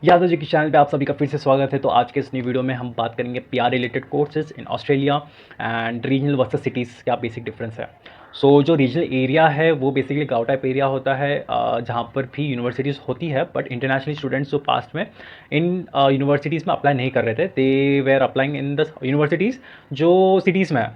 यादव जी के चैनल पे आप सभी का फिर से स्वागत है। तो आज के इस नई वीडियो में हम बात करेंगे PR related courses in Australia and regional versus cities, क्या बेसिक डिफरेंस है। जो रीजनल एरिया है वो बेसिकली गाँव टाइप एरिया होता है, जहाँ पर भी यूनिवर्सिटीज़ होती है, बट इंटरनेशनल स्टूडेंट्स जो पास्ट में इन यूनिवर्सिटीज़ में अप्लाई नहीं कर रहे थे, they were applying in the universities जो सिटीज़ में है।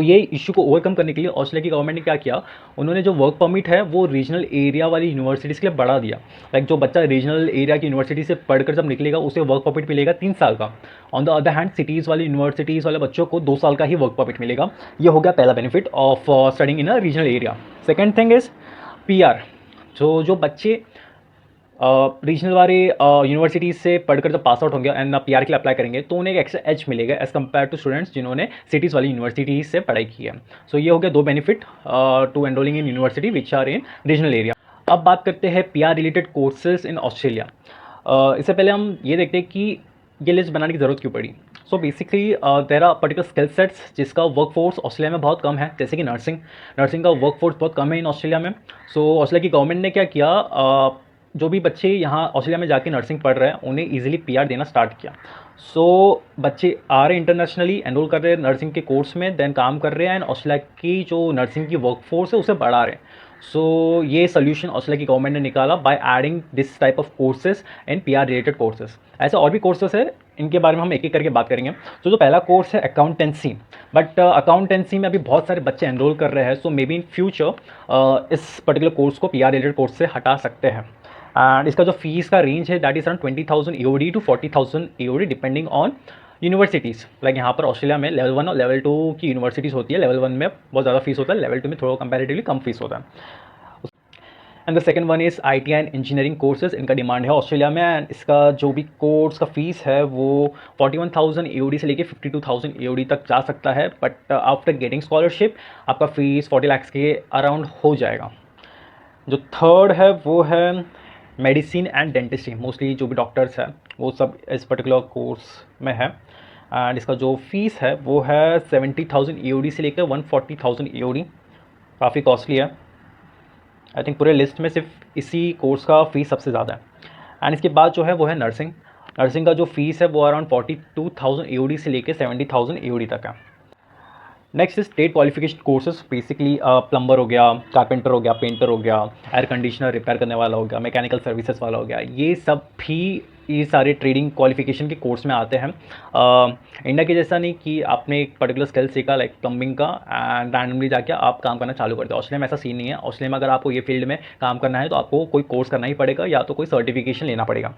ये इशू को ओवरकम करने के लिए ऑस्ट्रेलिया की गवर्नमेंट ने क्या किया, उन्होंने जो वर्क परमिट है वो रीजनल एरिया वाली यूनिवर्सिटीज़ के लिए बढ़ा दिया। जो बच्चा रीजनल एरिया की यूनिवर्सिटी से पढ़कर जब निकलेगा उसे वर्क परमिट मिलेगा 3 साल का। On the other hand cities वाली यूनिवर्सिटीज़ वाले बच्चों को 2 साल का ही वर्क परमिट मिलेगा। ये हो गया पहला benefit of studying in a regional area. Second thing is PR. जो बच्चे रीजनल वाले यूनिवर्सिटीज़ से पढ़कर जब पास आउट होंगे एंड पीआर के लिए अप्लाई करेंगे तो उन्हें एक एक्स्ट्रा एज मिलेगा एज़ कम्पेयर टू स्टूडेंट्स जिन्होंने सिटीज़ वाली यूनिवर्सिटीज़ से पढ़ाई की है। ये हो गया 2 benefit to enrolling in university which are in regional area. अब बात करते हैं PR related courses in Australia. इससे पहले हम ये देखते हैं कि ये लिस्ट बनाने की ज़रूरत क्यों पड़ी। Basically there are particular skill sets जिसका वर्क फोर्स ऑस्ट्रेलिया में बहुत कम है, जैसे कि नर्सिंग का वर्क फोर्स बहुत कम है इन ऑस्ट्रेलिया में। ऑस्ट्रेलिया की गवर्नमेंट ने क्या किया, जो भी बच्चे यहाँ ऑस्ट्रेलिया में जाके नर्सिंग पढ़ रहे हैं उन्हें इजीली पीआर देना स्टार्ट किया। बच्चे आ रहे इंटरनेशनली, एनरोल कर रहे हैं नर्सिंग के कोर्स में, देन काम कर रहे हैं एंड ऑस्ट्रेलिया की जो नर्सिंग की वर्कफोर्स है उसे बढ़ा रहे हैं। ये सोल्यूशन ऑस्ट्रेलिया की गवर्नमेंट ने निकाला by adding this type of courses and PR related courses. ऐसे और भी कोर्सेज है, इनके बारे में हम एक एक करके बात करेंगे। जो पहला कोर्स है अकाउंटेंसी, बट अकाउंटेंसी में अभी बहुत सारे बच्चे एनरोल कर रहे हैं, मे बी इन फ्यूचर इस पर्टिकुलर कोर्स को पीआर रिलेटेड कोर्स से हटा सकते हैं। एंड इसका जो फीस का रेंज है that is around 20,000 EOD to 40,000 EOD depending on universities. यहाँ पर ऑस्ट्रेलिया में लेवल 1 और लेवल 2 की यूनिवर्सिटीज़ होती है। लेवल 1 में बहुत ज़्यादा फीस होता है, लेवल 2 में थोड़ा कंपैरेटिवली कम फीस होता है। And the second one is IT and engineering courses. इनका डिमांड है ऑस्ट्रेलिया में एंड इसका जो भी कोर्स का फीस है वो 41,000 EOD से लेके 52,000 EOD तक जा सकता है, बट आफ्टर गेटिंग स्कॉलरशिप आपका फीस 40 लाख के अराउंड हो जाएगा। जो थर्ड है वो है मेडिसिन एंड डेंटिस्ट्री। मोस्टली जो भी डॉक्टर्स हैं वो सब इस पर्टिकुलर कोर्स में है एंड इसका जो फीस है वो है 70,000 EOD से लेकर 140,000 EOD। काफ़ी कॉस्टली है। आई थिंक पूरे लिस्ट में सिर्फ इसी कोर्स का फ़ीस सबसे ज़्यादा है। एंड इसके बाद जो है वो है नर्सिंग का जो फीस है वो अराउंड 42,000 EOD से लेकर 70,000 EOD तक है। Next is state qualification courses. Basically plumber हो गया, कारपेंटर हो गया, पेंटर हो गया, एयर कंडीशनर रिपेयर करने वाला हो गया, मैकेनिकल सर्विसेज वाला हो गया, ये सब भी ये सारे ट्रेडिंग क्वालिफिकेशन के कोर्स में आते हैं। इंडिया के जैसा नहीं कि आपने एक पर्टिकुलर स्किल सीखा लाइक प्लम्बिंग का एंड रैंडमली जाके आप काम करना चालू कर दो। ऑस्ट्रेलिया में ऐसा सीन नहीं है। ऑस्ट्रेलिया में अगर आपको ये फील्ड में काम करना है तो आपको कोई कोर्स करना ही पड़ेगा या तो कोई सर्टिफिकेशन लेना पड़ेगा।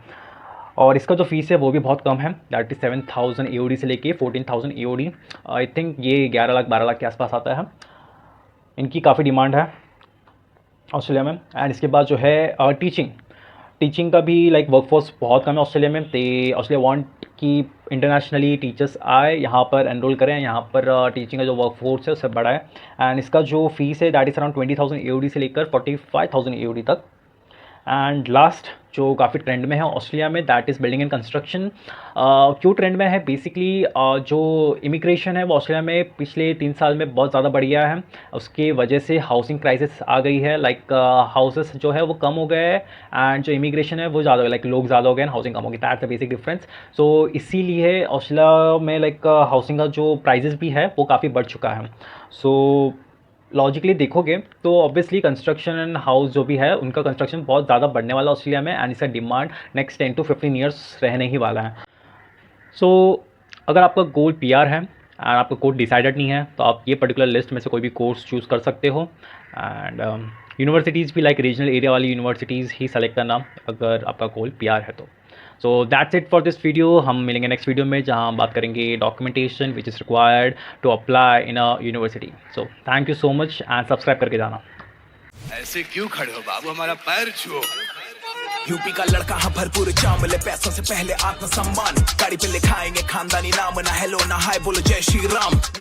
और इसका जो फीस है वो भी बहुत कम है, दैट इज़ 7,000 EOD से लेके 14,000 EOD। आई थिंक ये 11 लाख 12 लाख के आसपास आता है। इनकी काफ़ी डिमांड है ऑस्ट्रेलिया में। एंड इसके बाद जो है टीचिंग का भी वर्कफोर्स बहुत कम है ऑस्ट्रेलिया में। ऑस्ट्रेलिया वांट कि इंटरनेशनली टीचर्स आए, यहाँ पर एनरोल करें, यहाँ पर टीचिंग का जो वर्कफोर्स है उसे बढ़ाए। एंड इसका जो फीस है दैट इज़ अराउंड 20,000 EOD से लेकर 45,000 EOD तक। एंड लास्ट जो काफ़ी ट्रेंड में है ऑस्ट्रेलिया में that is building and construction. क्यों ट्रेंड में है, बेसिकली जो इमिग्रेशन है वो ऑस्ट्रेलिया में पिछले 3 साल में बहुत ज़्यादा बढ़ गया है। उसके वजह से हाउसिंग क्राइसिस आ गई है, हाउसेस जो है वो कम हो गए हैं एंड जो इमिग्रेशन है वो ज़्यादा हो गया, लोग ज़्यादा हो गए एंड हाउसिंग कम हो गई। That's the basic difference. इसीलिए ऑस्ट्रेलिया में हाउसिंग का जो प्राइजेस भी है वो काफ़ी बढ़ चुका है। लॉजिकली देखोगे तो ऑब्वियसली कंस्ट्रक्शन एंड हाउस जो भी है उनका कंस्ट्रक्शन बहुत ज़्यादा बढ़ने वाला ऑस्ट्रेलिया में एंड इसका डिमांड नेक्स्ट 10 to 15 ईयर्स रहने ही वाला है। अगर आपका गोल पीआर है एंड आपका कोर्स डिसाइडेड नहीं है तो आप ये पर्टिकुलर लिस्ट में से कोई भी कोर्स चूज़ कर सकते हो। एंड यूनिवर्सिटीज़ भी रीजनल एरिया वाली यूनिवर्सिटीज़ ही सेलेक्ट करना अगर आपका गोल पीआर है तो। That's it for this video. हम मिलेंगे नेक्स्ट वीडियो में जहां हम बात करेंगे documentation which is required to apply in a university. Thank you so much and subscribe करके जाना। ऐसे क्यों खड़े हो बाबू, हमारा पैर छुओ। यूपी का लड़का हाँ भरपूर चावल, पैसों से पहले आत्मसम्मान, गाड़ी पे लिखाएंगे खानदानी नाम, ना हेलो ना हाय बोलो जय श्री राम।